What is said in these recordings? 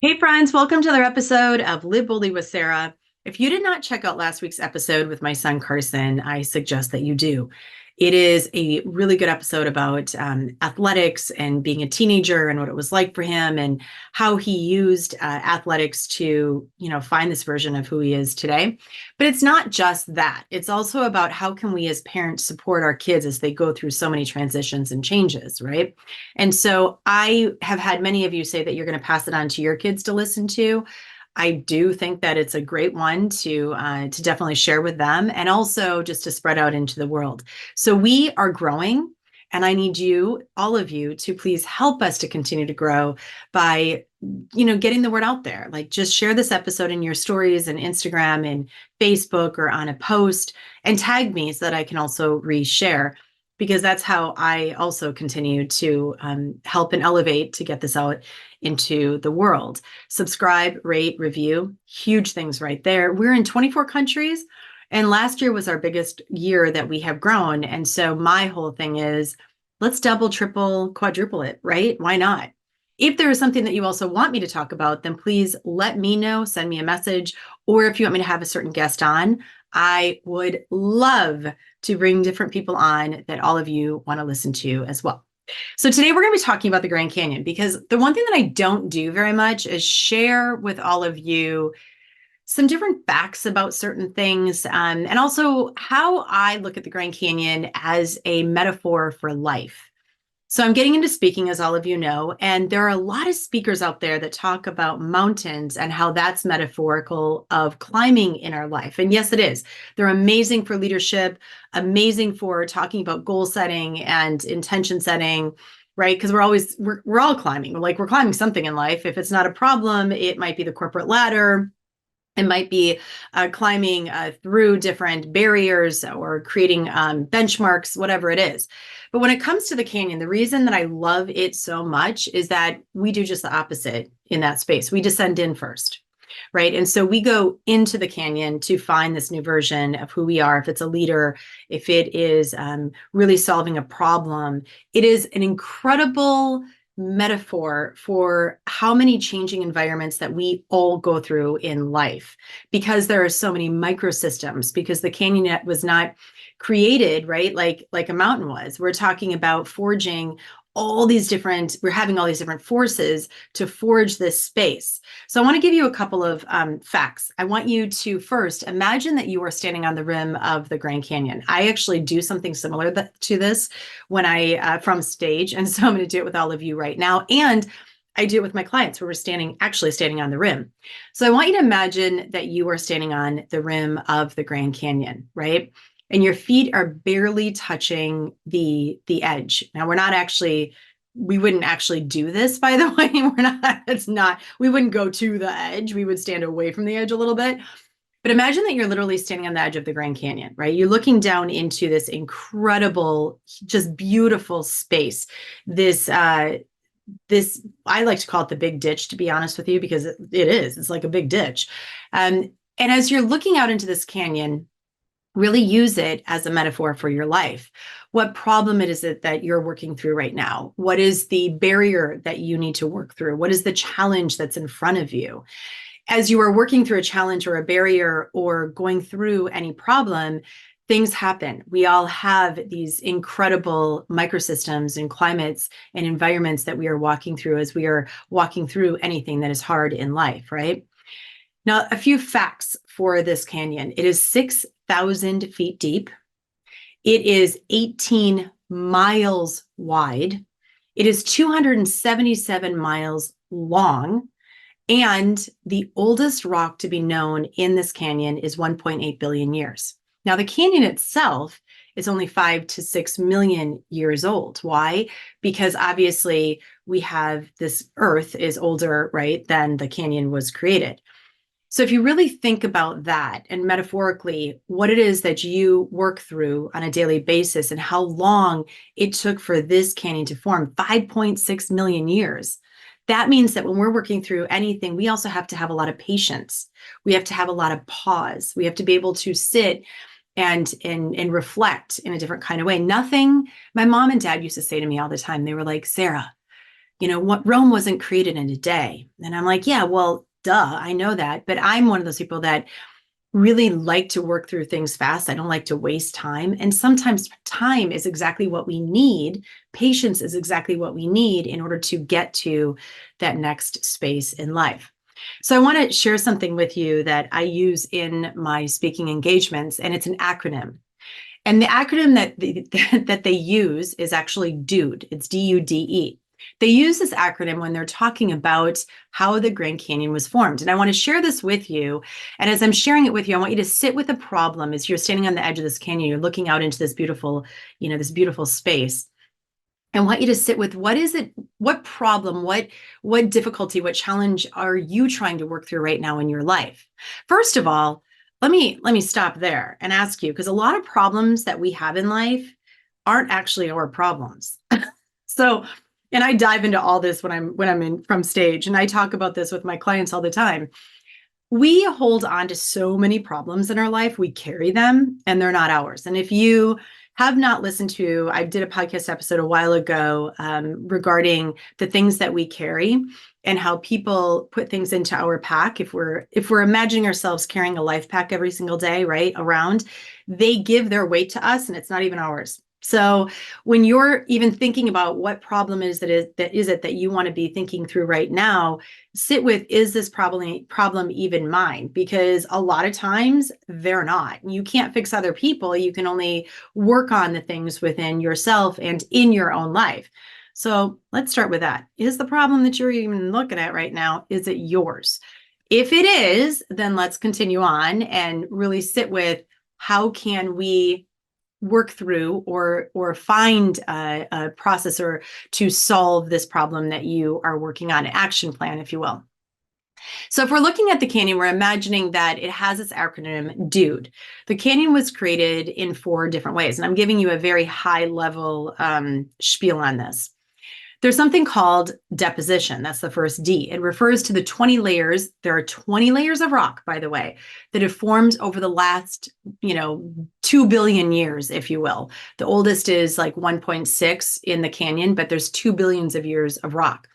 Hey, friends, welcome to another episode of Live Boldly with Sarah. If you did not check out last week's episode with my son Carson, I suggest that you do. It is a really good episode about athletics and being a teenager and what it was like for him and how he used athletics to, find this version of who he is today. But it's not just that. It's also about how can we as parents support our kids as they go through so many transitions and changes, right? And so I have had many of you say that you're going to pass it on to your kids to listen to. I do think that it's a great one to definitely share with them and also just to spread out into the world. So we are growing, and I need you, all of you, to please help us to continue to grow by getting the word out there. Like, just share this episode in your stories and Instagram and Facebook or on a post and tag me so that I can also reshare, because that's how I also continue to help and elevate to get this out into the world. Subscribe, rate, review, huge things right there. We're in 24 countries, and last year was our biggest year that we have grown. And so my whole thing is, let's double, triple, quadruple it, right? Why not? If there is something that you also want me to talk about, then please let me know, send me a message, or if you want me to have a certain guest on, I would love to bring different people on that all of you want to listen to as well. So today we're going to be talking about the Grand Canyon, because the one thing that I don't do very much is share with all of you some different facts about certain things, and also how I look at the Grand Canyon as a metaphor for life. So I'm getting into speaking, as all of you know, and there are a lot of speakers out there that talk about mountains and how that's metaphorical of climbing in our life. And yes, it is. They're amazing for leadership, amazing for talking about goal setting and intention setting, right? Because we're all climbing. We're climbing something in life. If it's not a problem, it might be the corporate ladder. It might be climbing through different barriers or creating benchmarks, whatever it is. But when it comes to the canyon, the reason that I love it so much is that we do just the opposite in that space. We descend in first, right? And so we go into the canyon to find this new version of who we are. If it's a leader, if it is really solving a problem, it is an incredible metaphor for how many changing environments that we all go through in life, because there are so many microsystems, because the canyon net was not created, right, like a mountain was. We're talking about forging we're having all these different forces to forge this space. So I want to give you a couple of facts. I want you to first imagine that you are standing on the rim of the Grand Canyon. I actually do something similar to this when I from stage, and so I'm going to do it with all of you right now. And I do it with my clients where we're actually standing on the rim. So I want you to imagine that you are standing on the rim of the Grand Canyon, right? And your feet are barely touching the edge. Now, we wouldn't actually do this, by the way. We wouldn't go to the edge. We would stand away from the edge a little bit. But imagine that you're literally standing on the edge of the Grand Canyon, right? You're looking down into this incredible, just beautiful space. This I like to call it the big ditch, to be honest with you, because it is. It's like a big ditch. And as you're looking out into this canyon, really use it as a metaphor for your life. What problem is it that you're working through right now? What is the barrier that you need to work through? What is the challenge that's in front of you? As you are working through a challenge or a barrier or going through any problem, things happen. We all have these incredible microsystems and climates and environments that we are walking through as we are walking through anything that is hard in life, right? Now, a few facts for this canyon. It is 6,000 feet deep. It is 18 miles wide. It is 277 miles long. And the oldest rock to be known in this canyon is 1.8 billion years. Now, the canyon itself is only 5 to 6 million years old. Why? Because obviously we have this Earth is older, right, than the canyon was created. So if you really think about that and metaphorically what it is that you work through on a daily basis and how long it took for this canyon to form, 5.6 million years, that means that when we're working through anything, we also have to have a lot of patience. We have to have a lot of pause. We have to be able to sit and reflect in a different kind of way. My mom and dad used to say to me all the time, they were like, Sarah, what Rome wasn't created in a day. And I'm like, yeah, well, duh, I know that. But I'm one of those people that really like to work through things fast. I don't like to waste time. And sometimes time is exactly what we need. Patience is exactly what we need in order to get to that next space in life. So I want to share something with you that I use in my speaking engagements, and it's an acronym. And the acronym that they use is actually DUDE. It's DUDE. They use this acronym when they're talking about how the Grand Canyon was formed. And I want to share this with you. And as I'm sharing it with you, I want you to sit with a problem as you're standing on the edge of this canyon. You're looking out into this beautiful, this beautiful space. I want you to sit with what is it, what problem, what difficulty, what challenge are you trying to work through right now in your life? First of all, let me stop there and ask you, because a lot of problems that we have in life aren't actually our problems. So, and I dive into all this when I'm in from stage, and I talk about this with my clients all the time. We hold on to so many problems in our life. We carry them and they're not ours. And if you have not listened to, I did a podcast episode a while ago regarding the things that we carry and how people put things into our pack. If we're imagining ourselves carrying a life pack every single day, right, around, they give their weight to us and it's not even ours. So when you're even thinking about what problem is it that you want to be thinking through right now, sit with, is this problem even mine? Because a lot of times they're not. You can't fix other people. You can only work on the things within yourself and in your own life. So let's start with that. Is the problem that you're even looking at right now, is it yours? If it is, then let's continue on and really sit with, how can we work through or find a processor to solve this problem that you are working on, an action plan, if you will. So if we're looking at the canyon, we're imagining that it has this acronym DUDE. The canyon was created in 4 different ways, and I'm giving you a very high level spiel on this. There's something called deposition. That's the first D. It refers to the 20 layers. There are 20 layers of rock, by the way, that have formed over the last, 2 billion years, if you will. The oldest is like 1.6 in the canyon, but there's 2 billions of years of rock.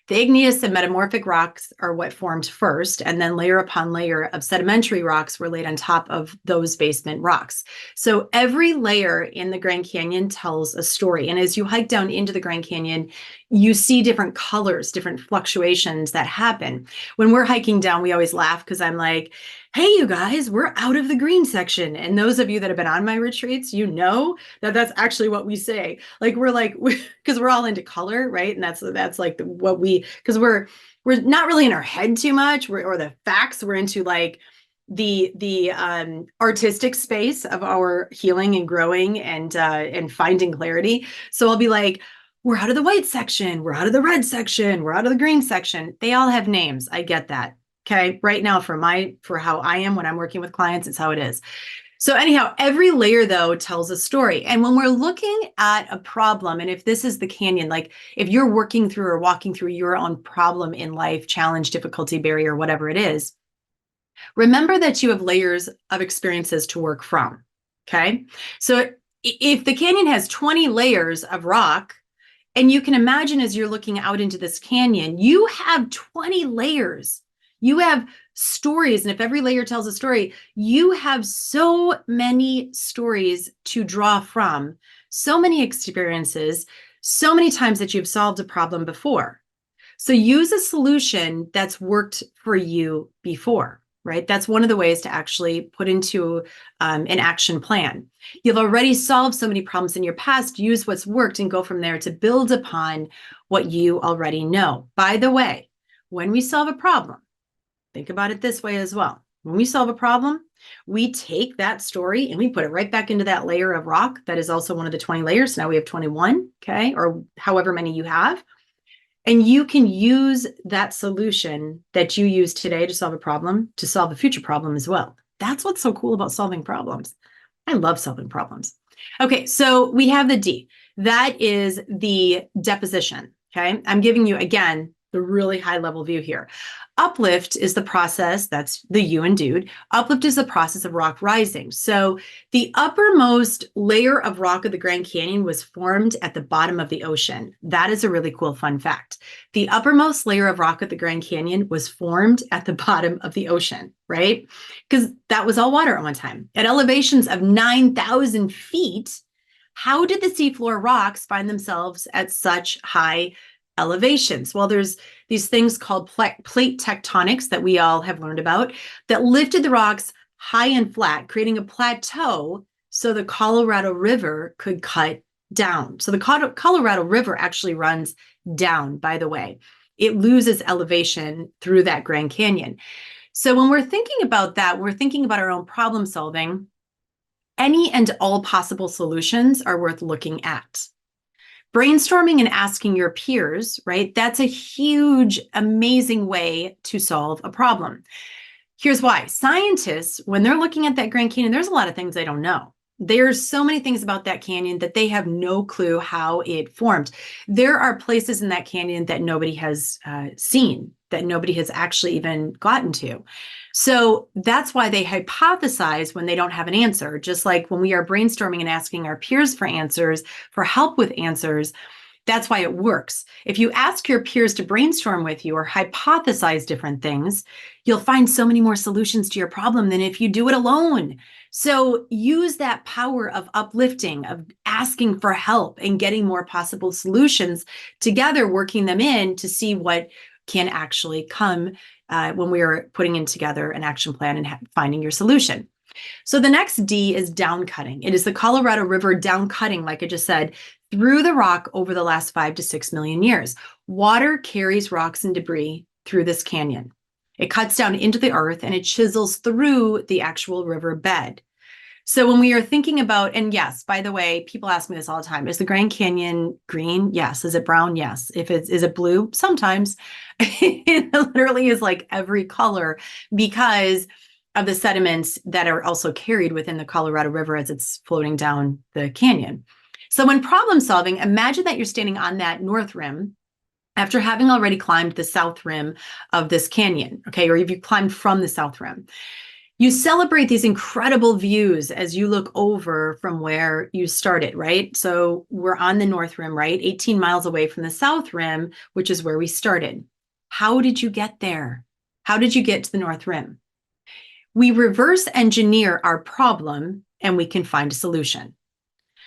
The igneous and metamorphic rocks are what formed first, and then layer upon layer of sedimentary rocks were laid on top of those basement rocks. So every layer in the Grand Canyon tells a story. And as you hike down into the Grand Canyon, you see different colors, different fluctuations that happen. When we're hiking down, we always laugh because I'm like, hey, you guys, we're out of the green section. And those of you that have been on my retreats, you know that that's actually what we say. Like, because we're all into color, right? And that's like what because we're not really in our head too much, or the facts. We're into like the artistic space of our healing and growing and finding clarity. So I'll be like, we're out of the white section, we're out of the red section, we're out of the green section. They all have names. I get that. Okay. Right now, for how I am when I'm working with clients, it's how it is. So anyhow, every layer though tells a story. And when we're looking at a problem, and if this is the canyon, like if you're working through or walking through your own problem in life, challenge, difficulty, barrier, whatever it is, remember that you have layers of experiences to work from. Okay. So if the canyon has 20 layers of rock, and you can imagine as you're looking out into this canyon, you have 20 layers. You have stories. And if every layer tells a story, you have so many stories to draw from, so many experiences, so many times that you've solved a problem before. So use a solution that's worked for you before, right? That's one of the ways to actually put into an action plan. You've already solved so many problems in your past. Use what's worked and go from there to build upon what you already know. By the way, when we solve a problem, think about it this way as well. When we solve a problem, we take that story and we put it right back into that layer of rock that is also one of the 20 layers. So now we have 21, okay, or however many you have. And you can use that solution that you use today to solve a problem to solve a future problem as well. That's what's so cool about solving problems. I love solving problems. Okay, so we have the D. That is the deposition, okay? I'm giving you, again, the really high level view here. Uplift is the process, that's the you and dude. Uplift is the process of rock rising. So the uppermost layer of rock of the Grand Canyon was formed at the bottom of the ocean. That is a really cool fun fact. The uppermost layer of rock at the Grand Canyon was formed at the bottom of the ocean, right? Because that was all water at one time. At elevations of 9,000 feet, how did the seafloor rocks find themselves at such high elevations? Well, there's these things called plate tectonics that we all have learned about that lifted the rocks high and flat, creating a plateau so the Colorado River could cut down. So the Colorado River actually runs down, by the way. It loses elevation through that Grand Canyon. So when we're thinking about that, we're thinking about our own problem solving. Any and all possible solutions are worth looking at. Brainstorming and asking your peers, right? That's a huge, amazing way to solve a problem. Here's why. Scientists, when they're looking at that Grand Canyon, there's a lot of things they don't know. There's so many things about that canyon that they have no clue how it formed. There are places in that canyon that nobody has seen, that nobody has actually even gotten to. So that's why they hypothesize when they don't have an answer. Just like when we are brainstorming and asking our peers for answers, for help with answers, that's why it works. If you ask your peers to brainstorm with you or hypothesize different things, you'll find so many more solutions to your problem than if you do it alone. So use that power of uplifting, of asking for help and getting more possible solutions together, working them in to see what can actually come when we are putting in together an action plan and finding your solution. So the next D is down cutting. It is the Colorado River down cutting, like I just said, through the rock over the last 5 to 6 million years. Water carries rocks and debris through this canyon. It cuts down into the earth and it chisels through the actual river bed. So when we are thinking about, and yes, by the way, people ask me this all the time, is the Grand Canyon green? Yes. Is it brown? Yes. Is it blue? Sometimes. It literally is like every color because of the sediments that are also carried within the Colorado River as it's floating down the canyon. So when problem solving, imagine that you're standing on that north rim after having already climbed the south rim of this canyon, okay, or if you climbed from the south rim. You celebrate these incredible views as you look over from where you started, right? So we're on the north rim, right? 18 miles away from the south rim, which is where we started. How did you get there? How did you get to the north rim? We reverse engineer our problem and we can find a solution.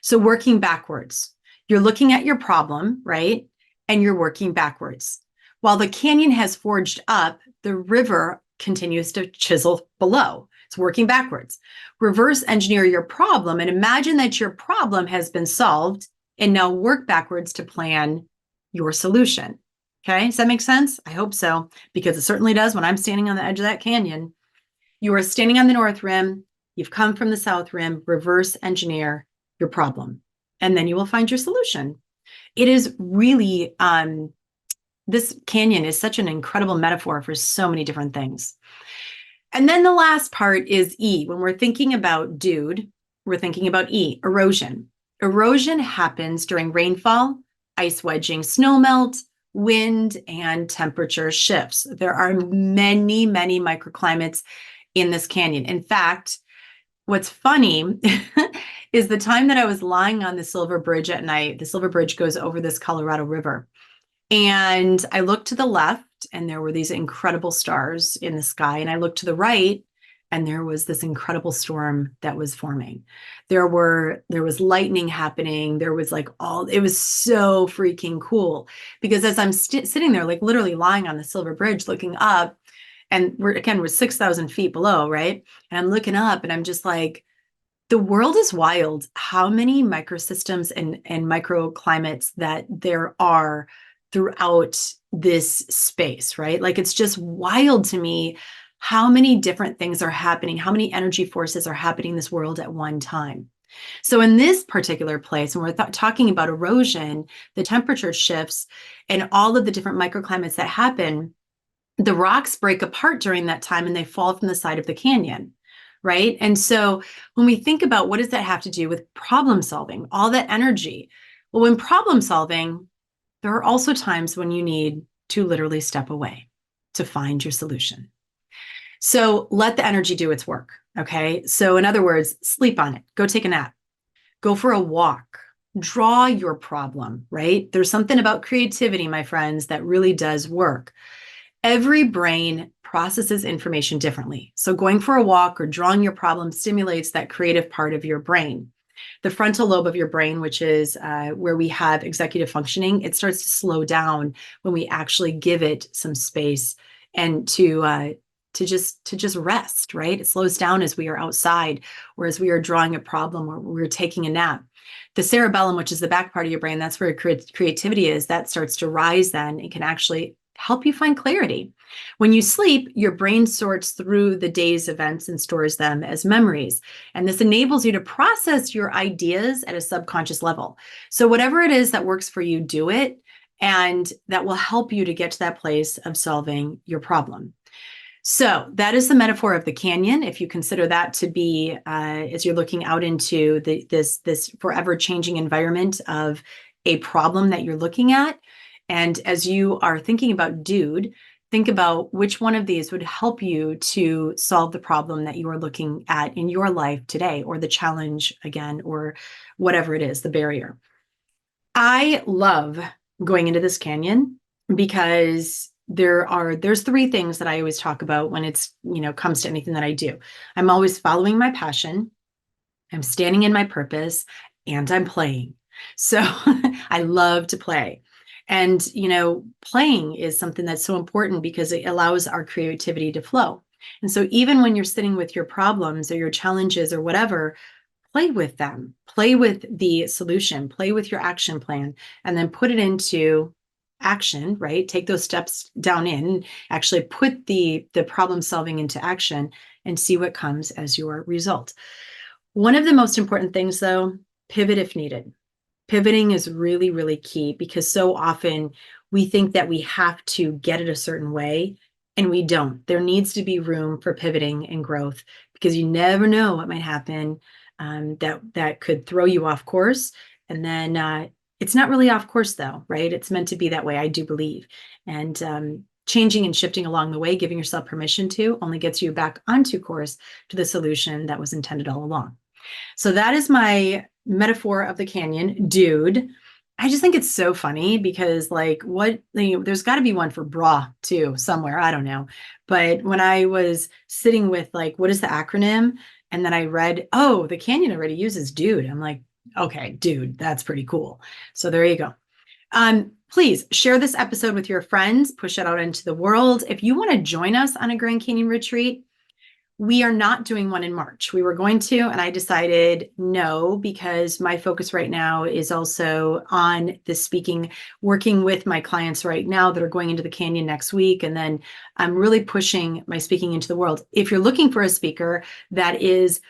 So working backwards, you're looking at your problem, right? And you're working backwards. While the canyon has forged up, the river continues to chisel below. It's working backwards. Reverse engineer your problem and imagine that your problem has been solved and now work backwards to plan your solution. Okay, does that make sense? I hope so, because it certainly does when I'm standing on the edge of that canyon. You are standing on the north rim, you've come from the south rim, reverse engineer your problem, and then you will find your solution. It is really, this canyon is such an incredible metaphor for so many different things. And then the last part is E. When we're thinking about dude, we're thinking about E, erosion. Erosion happens during rainfall, ice wedging, snowmelt, wind, and temperature shifts. There are many, many microclimates in this canyon. In fact, what's funny is the time that I was lying on the Silver Bridge at night, the Silver Bridge goes over this Colorado River. And I looked to the left and there were these incredible stars in the sky. And I looked to the right and there was this incredible storm that was forming. There was lightning happening. There was like it was so freaking cool because as I'm sitting there, like literally lying on the Silver Bridge looking up, and we're 6,000 feet below, right? And I'm looking up and I'm just like, the world is wild. How many microsystems and microclimates that there are throughout this space, right? Like it's just wild to me how many different things are happening, how many energy forces are happening in this world at one time. So in this particular place, when we're talking about erosion, the temperature shifts and all of the different microclimates that happen, the rocks break apart during that time and they fall from the side of the canyon, right? And so when we think about what does that have to do with problem solving, all that energy, well, when problem solving, there are also times when you need to literally step away to find your solution. So let the energy do its work. Okay. So, in other words, sleep on it, go take a nap, go for a walk, draw your problem, right? There's something about creativity, my friends, that really does work. Every brain processes information differently. So, going for a walk or drawing your problem stimulates that creative part of your brain. The frontal lobe of your brain, which is where we have executive functioning, it starts to slow down when we actually give it some space and to just rest, right? It slows down as we are outside or as we are drawing a problem or we're taking a nap. The cerebellum, which is the back part of your brain, that's where creativity is, that starts to rise then. It can actually help you find clarity. When you sleep, your brain sorts through the day's events and stores them as memories. And this enables you to process your ideas at a subconscious level. So, whatever it is that works for you, do it. And that will help you to get to that place of solving your problem. So that is the metaphor of the canyon. If you consider that to be, as you're looking out into this forever changing environment of a problem that you're looking at, and as you are thinking about dude, think about which one of these would help you to solve the problem that you are looking at in your life today, or the challenge again, or whatever it is, the barrier. I love going into this canyon because there's three things that I always talk about when it's, comes to anything that I do. I'm always following my passion, I'm standing in my purpose, and I'm playing. So I love to play. And, playing is something that's so important because it allows our creativity to flow. And so even when you're sitting with your problems or your challenges or whatever, play with them, play with the solution, play with your action plan, and then put it into action, right? Take those steps down in, actually put the problem solving into action and see what comes as your result. One of the most important things though, pivot if needed. Pivoting is really, really key because so often we think that we have to get it a certain way and we don't. There needs to be room for pivoting and growth because you never know what might happen that could throw you off course. And then it's not really off course though, right? It's meant to be that way, I do believe. And changing and shifting along the way, giving yourself permission to, only gets you back onto course to the solution that was intended all along. So that is my metaphor of the canyon, dude. I just think it's so funny because there's got to be one for bra too somewhere. I don't know. But when I was sitting with what is the acronym? And then I read, oh, the canyon already uses dude. I'm like, okay, dude, that's pretty cool. So there you go. Please share this episode with your friends, push it out into the world. If you want to join us on a Grand Canyon retreat, we are not doing one in March. We were going to, and I decided no, because my focus right now is also on the speaking, working with my clients right now that are going into the canyon next week. And then I'm really pushing my speaking into the world. If you're looking for a speaker that is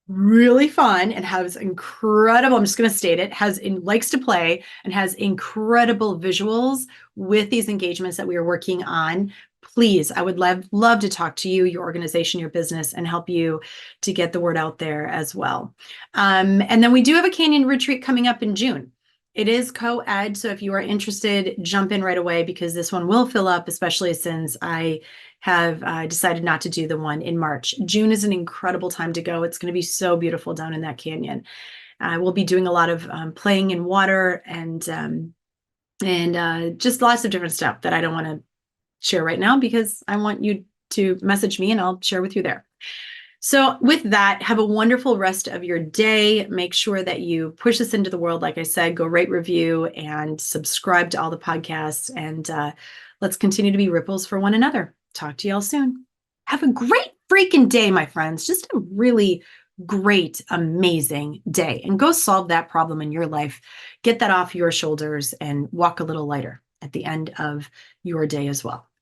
really fun and has incredible, I'm just going to state it, likes to play and has incredible visuals with these engagements that we are working on, please, I would love to talk to you, your organization, your business, and help you to get the word out there as well. And then we do have a canyon retreat coming up in June. It is co-ed, so if you are interested, jump in right away because this one will fill up, especially since I have decided not to do the one in March. June is an incredible time to go. It's going to be so beautiful down in that canyon. We'll be doing a lot of playing in water and just lots of different stuff that I don't want to share right now because I want you to message me and I'll share with you there. So with that, have a wonderful rest of your day. Make sure that you push this into the world. Like I said, go rate, review, and subscribe to all the podcasts. And let's continue to be ripples for one another. Talk to y'all soon. Have a great freaking day, my friends. Just a really great, amazing day. And go solve that problem in your life. Get that off your shoulders and walk a little lighter at the end of your day as well.